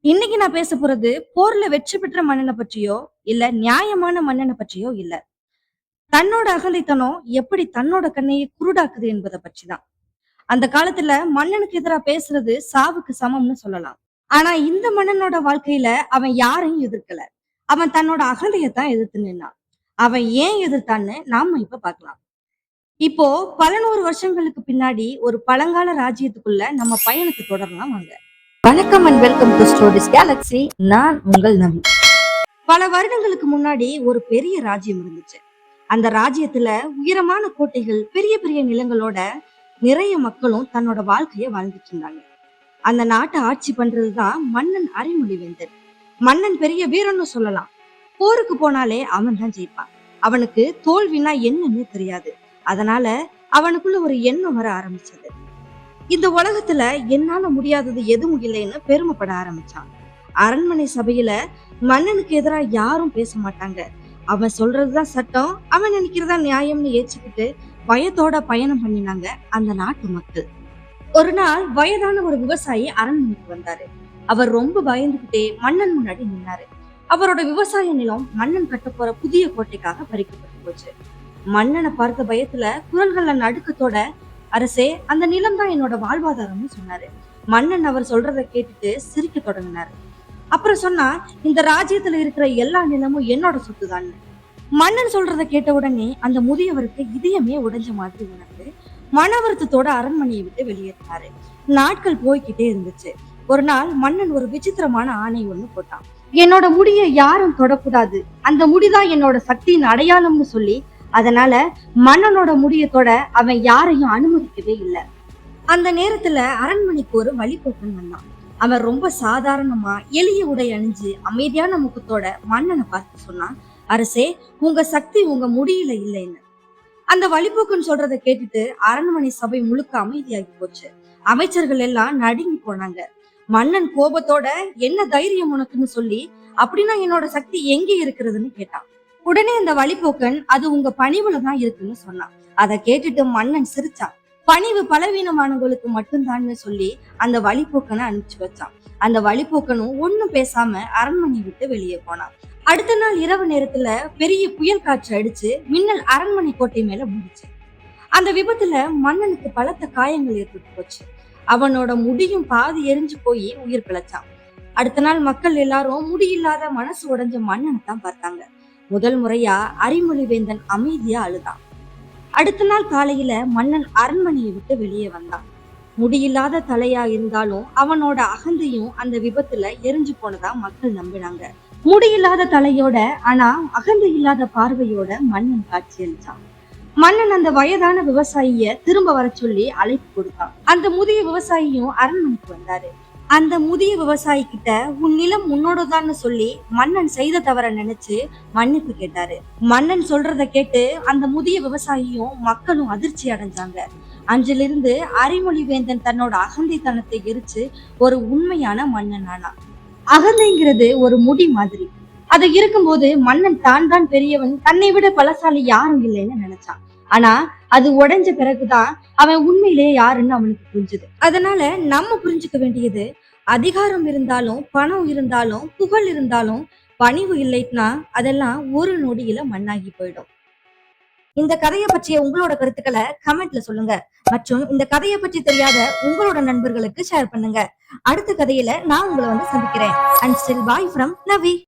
இன்னைக்கு நான் பேச போறது போர்ல வெற்றி பெற்ற மன்னனை பற்றியோ இல்ல நியாயமான மன்னனை பற்றியோ இல்ல. தன்னோட அகந்தைத்தனம் எப்படி தன்னோட கண்ணையை குருடாக்குது என்பதை பற்றிதான். அந்த காலத்துல மன்னனுக்கு எதிரா பேசுறது சாவுக்கு சமம்னு சொல்லலாம். ஆனா இந்த மன்னனோட வாழ்க்கையில அவன் யாரையும் எதிர்க்கல. அவன் தன்னோட அகந்தையத்தான் எதிர்த்து நின்னான். அவன் ஏன் எதிர்த்தான்னு நாம இப்ப பார்க்கலாம். இப்போ பல நூறு வருஷங்களுக்கு பின்னாடி ஒரு பழங்கால ராஜ்யத்துக்குள்ள நம்ம பயணத்தை தொடரலாம் வாங்க. வணக்கம் and welcome to stories Galaxy. நான் உங்கள் நவி. பல வருடங்களுக்கு முன்னாடி ஒரு பெரிய ராஜ்யம் இருந்துச்சு. அந்த ராஜ்யத்துல உயரமான கோட்டைகள், பெரிய பெரிய நிலங்களோட நிறைய மக்களும் தன்னோட வாழ்க்கைய வாழ்ந்துட்டு இருந்தாங்க. அந்த நாட்டை ஆட்சி பண்றதுதான் மன்னன் அரிமொழிவேந்தன். மன்னன் பெரிய வீரன்னு சொல்லலாம். போருக்கு போனாலே அவன் தான் ஜெயிப்பான். அவனுக்கு தோல்வினா என்னன்னு தெரியாது. அதனால அவனுக்குள்ள ஒரு எண்ணம் வர ஆரம்பிச்சது. இந்த உலகத்துல என்னால முடியாதது எதுவும் இல்லைன்னு பெருமைப்பட ஆரம்பிச்சான். அரண்மனை சபையில மன்னனுக்கு எதிரா யாரும் பேச மாட்டாங்க. அவன் சொல்றதுதான் சட்டம், அவன் நினைக்கிறதா நியாயம்னு ஏச்சுக்கிட்டு பயத்தோட பயணம் பண்ணினாங்க அந்த நாட்டு மக்கள். ஒரு நாள் வயதான ஒரு விவசாயி அரண்மனைக்கு வந்தாரு. அவர் ரொம்ப பயந்துகிட்டே மன்னன் முன்னாடி நின்னாரு. அவரோட விவசாய நிலம் மன்னன் கட்ட போற புதிய கோட்டைக்காக பறிக்கப்பட்டு போச்சு. மன்னனை பார்த்த பயத்துல குரல்கள நடுக்கத்தோட, அரசே, அந்த நிலம் தான் என்னோட வாழ்வாதாரம்னு சொன்னாரு. மன்னன் அவர் சொல்றதை கேட்டுட்டு சிரிக்க தொடங்கினாரு. அப்புறம் சொன்னா, இந்த ராஜ்யத்துல இருக்கிற எல்லா நிலமும் என்னோட சொத்துதான். மன்னன் சொல்றதை கேட்ட உடனே அந்த முதியவருக்கு இதயமே உடைஞ்ச மாதிரி உணர்ந்து மன வருத்தத்தோட அரண்மனையை விட்டு வெளியேறினாரு. நாட்கள் போய்கிட்டே இருந்துச்சு. ஒரு நாள் மன்னன் ஒரு விசித்திரமான ஆணை ஒண்ணு போட்டான். என்னோட முடிய யாரும் தொடக்கூடாது, அந்த முடிதான் என்னோட சக்தியின் அடையாளம்னு சொல்லி, அதனால மன்னனோட முடியத்தோட அவன் யாரையும் அனுமதிக்கவே இல்லை. அந்த நேரத்துல அரண்மனைக்கு ஒரு வழிபோக்கன் வந்தான். அவன் ரொம்ப சாதாரணமா எளிய உடை அணிஞ்சு அமைதியான முகத்தோட மன்னனை பார்த்து சொன்னான், அரசே, உங்க சக்தி உங்க முடியல இல்லைன்னு. அந்த வழிபோக்கன் சொல்றதை கேட்டுட்டு அரண்மனை சபை முழுக்க அமைதியாகி போச்சு. அமைச்சர்கள் எல்லாம் நடுங்கி போனாங்க. மன்னன் கோபத்தோட, என்ன தைரியம் உனக்குன்னு சொல்லி, அப்படின்னா என்னோட சக்தி எங்கே இருக்கிறதுன்னு கேட்டான். உடனே அந்த வழிபோக்கன், அது உங்க பணிவுலதான் இருக்குன்னு சொன்னான். அதை கேட்டுட்டு மன்னன் சிரிச்சான். பணிவு பலவீனமானவங்களுக்கு மட்டும்தான்னு சொல்லி அந்த வழிபோக்கனை அனுப்பிச்சு வச்சான். அந்த வழிபோக்கனும் ஒன்னும் பேசாம அரண்மனை விட்டு வெளியே போனான். அடுத்த நாள் இரவு நேரத்துல பெரிய புயல் காற்று அடிச்சு மின்னல் அரண்மனை கோட்டை மேல முடிச்சு. அந்த விபத்துல மன்னனுக்கு பலத்த காயங்கள் ஏற்பட்டு போச்சு. அவனோட முடியும் பாதி எரிஞ்சு போய் உயிர் பிழைச்சான். அடுத்த நாள் மக்கள் எல்லாரும் முடியில்லாத மனசு உடைஞ்ச மன்னனை தான் பார்த்தாங்க. முதல் முறையா அரிமொழிவேந்தன் அமைதியா அழுதான். அடுத்த நாள் காலையில மன்னன் அரண்மனையை விட்டு வெளியே வந்தான். முடியில்லாத தலையா இருந்தாலும் அவனோட அகந்தையும் அந்த விபத்துல எரிஞ்சு போனதா மக்கள் நம்பினாங்க. முடியில்லாத தலையோட, ஆனா அகந்தை இல்லாத பார்வையோட மன்னன் காட்சி அளிச்சான். மன்னன் அந்த வயதான விவசாயிய திரும்ப வர சொல்லி அழைப்பு கொடுத்தான். அந்த முதிய விவசாயியும் அரண்மனைக்கு வந்தாரு. அந்த முதிய விவசாயி கிட்ட, உன் நிலம் உன்னோடதான்னு சொல்லி மன்னன் செய்த தவற நினைச்சு மன்னிப்பு கேட்டாரு. மன்னன் சொல்றத கேட்டு அந்த முதிய விவசாயியும் மக்களும் அதிர்ச்சி அடைஞ்சாங்க. அன்றிலிருந்து அரிமொழிவேந்தன் தன்னோட அகந்தைத்தனத்தை எரிச்சு ஒரு உண்மையான மன்னன் ஆனான். அகந்தைங்கிறது ஒரு முடி மாதிரி. அது இருக்கும்போது மன்னன் தான் பெரியவன், தன்னை விட பலசாலி யாரும் இல்லைன்னு நினைச்சான். ஆனா அது உடைஞ்ச பிறகுதான் அவன் உண்மையிலேயே யாருன்னு அவனுக்கு புரிஞ்சுது. அதனால நம்ம புரிஞ்சுக்க வேண்டியது, அதிகாரம் இருந்தாலும், பணம் இருந்தாலும், புகழ் இருந்தாலும், பணிவு இல்லைன்னா அதெல்லாம் ஒரு நொடியில மண்ணாகி போயிடும். இந்த கதையை பற்றிய உங்களோட கருத்துக்களை கமெண்ட்ல சொல்லுங்க. மற்றும் இந்த கதையை பற்றி தெரியாத உங்களோட நண்பர்களுக்கு ஷேர் பண்ணுங்க. அடுத்த கதையில நான் உங்களை வந்து சந்திக்கிறேன். And still bye from Navi.